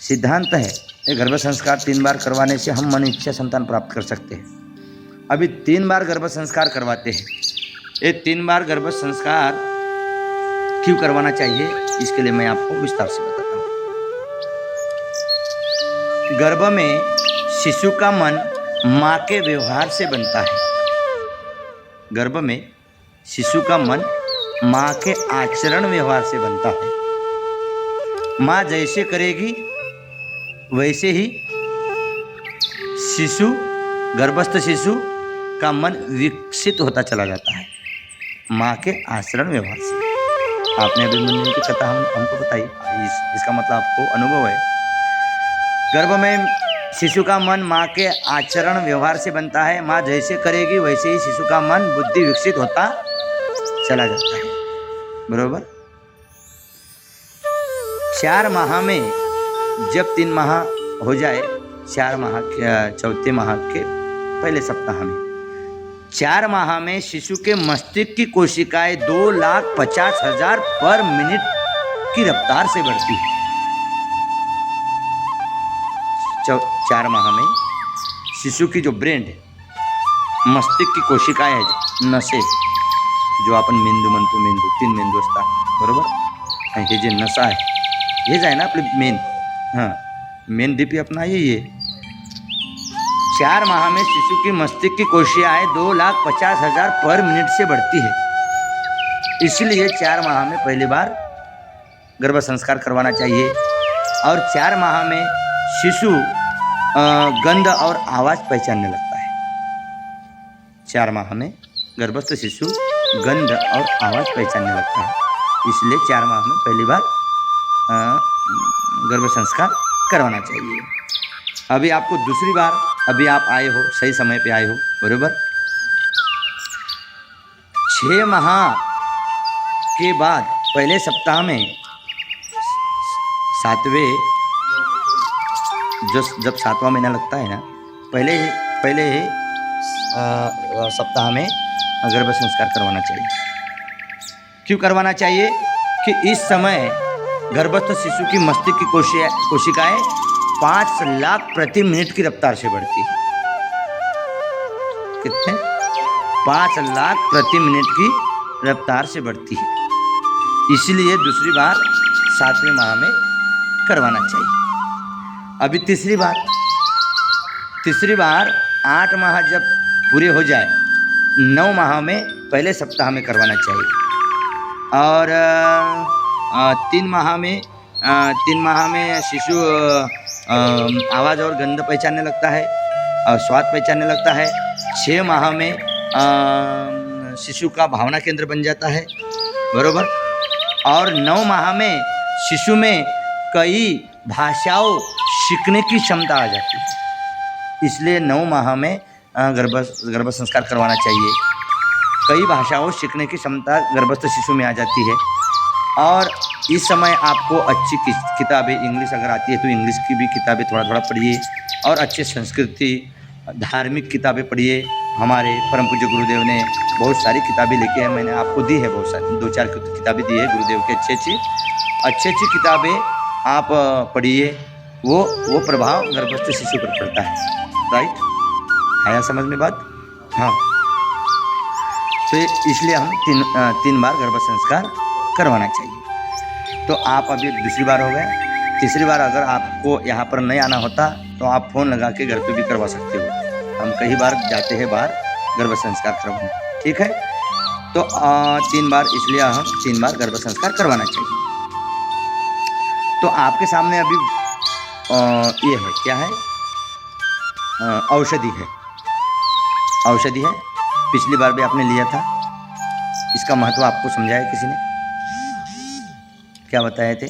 सिद्धांत है ये गर्भ संस्कार 3 बार करवाने से हम मन इच्छा संतान प्राप्त कर सकते हैं। अभी 3 बार गर्भ संस्कार करवाते हैं। ये 3 बार गर्भ संस्कार क्यों करवाना चाहिए, इसके लिए मैं आपको विस्तार से बताता हूँ। गर्भ में शिशु का मन माँ के व्यवहार से बनता है। गर्भ में शिशु का मन माँ के आचरण व्यवहार से बनता है। माँ जैसे करेगी वैसे ही शिशु, गर्भस्थ शिशु का मन विकसित होता चला जाता है माँ के आचरण व्यवहार से। आपने अभी मुनि की कथा हमको बताई, इसका मतलब आपको अनुभव है। गर्भ में शिशु का मन माँ के आचरण व्यवहार से बनता है। माँ जैसे करेगी वैसे ही शिशु का मन बुद्धि विकसित होता चला जाता है। बरोबर। 4 माह में जब 3 माह हो जाए, 4 माह के चौथे माह के पहले सप्ताह में, 4 माह में शिशु के मस्तिष्क की कोशिकाएं 2,50,000 पर मिनट की रफ्तार से बढ़ती है। 4 माह में शिशु की जो ब्रेन है, मस्तिष्क की कोशिकाएं है, नसें जो आपण मेंदू म्हणतो, मेंदू 3 मेंदू असतात, बरोबर। हे जे नसा आहे हेच आहे ना आपले मेन, मेन डीपी अपना यही है। 4 माह में शिशु की मस्तिष्क की कोशिकाएं 2,50,000 पर मिनट से बढ़ती है। इसलिए 4 माह में पहली बार गर्भ संस्कार करवाना चाहिए। और 4 माह में शिशु गंध और आवाज़ पहचानने लगता है। 4 माह में गर्भस्थ शिशु गंध और आवाज़ पहचानने लगता है। इसलिए 4 माह में पहली बार गर्भ संस्कार करवाना चाहिए। अभी आपको दूसरी बार, अभी आप आए हो, सही समय पे आए हो, बरोबर। 6 माह के बाद पहले सप्ताह में, 7वें, जब 7वां महीना लगता है ना, पहले सप्ताह में गर्भ संस्कार करवाना चाहिए। क्यों करवाना चाहिए कि इस समय गर्भस्थ शिशु की मस्तिष्क की कोशिकाएं 5 लाख प्रति मिनट की रफ्तार से बढ़ती है। कितने? 5 लाख प्रति मिनट की रफ्तार से बढ़ती है। इसलिए दूसरी बार 7वें माह में करवाना चाहिए। अभी तीसरी बार 8 माह जब पूरे हो जाए, 9 माह में पहले सप्ताह में करवाना चाहिए। और 3 माह में शिशु आवाज़ और गंध पहचानने लगता है और स्वाद पहचानने लगता है। 6 माह में शिशु का भावना केंद्र बन जाता है, बरोबर। और 9 माह में शिशु में कई भाषाओं सीखने की क्षमता आ जाती है। इसलिए 9 माह में गर्भ संस्कार करवाना चाहिए। कई भाषाओं सीखने की क्षमता गर्भस्थ शिशु में आ जाती है। और इस समय आपको अच्छी किताबें, इंग्लिश अगर आती है तो इंग्लिश की भी किताबें थोड़ा पढ़िए, और अच्छे संस्कृति धार्मिक किताबें पढ़िए। हमारे परम पूज्य गुरुदेव ने बहुत सारी किताबें लिखी है, मैंने आपको दी है, बहुत सारी 2-4 किताबें दी है गुरुदेव की, अच्छी किताबें आप पढ़िए। वो प्रभाव गर्भस्थ शिशु पर पड़ता है। राइट, आया समझ में बात? हाँ, तो इसलिए हम 3 बार गर्भ संस्कार करवाना चाहिए। तो आप अभी दूसरी बार हो गए। तीसरी बार अगर आपको यहाँ पर नहीं आना होता तो आप फ़ोन लगा के घर पे भी करवा सकते हो। हम कई बार जाते हैं बाहर गर्भ संस्कार करवाने, ठीक है। तो 3 बार, इसलिए हम 3 बार गर्भ संस्कार करवाना चाहिए। तो आपके सामने अभी ये है, क्या है? औषधि है। पिछली बार भी आपने लिया था। इसका महत्व आपको समझाया किसी ने? क्या बताए थे?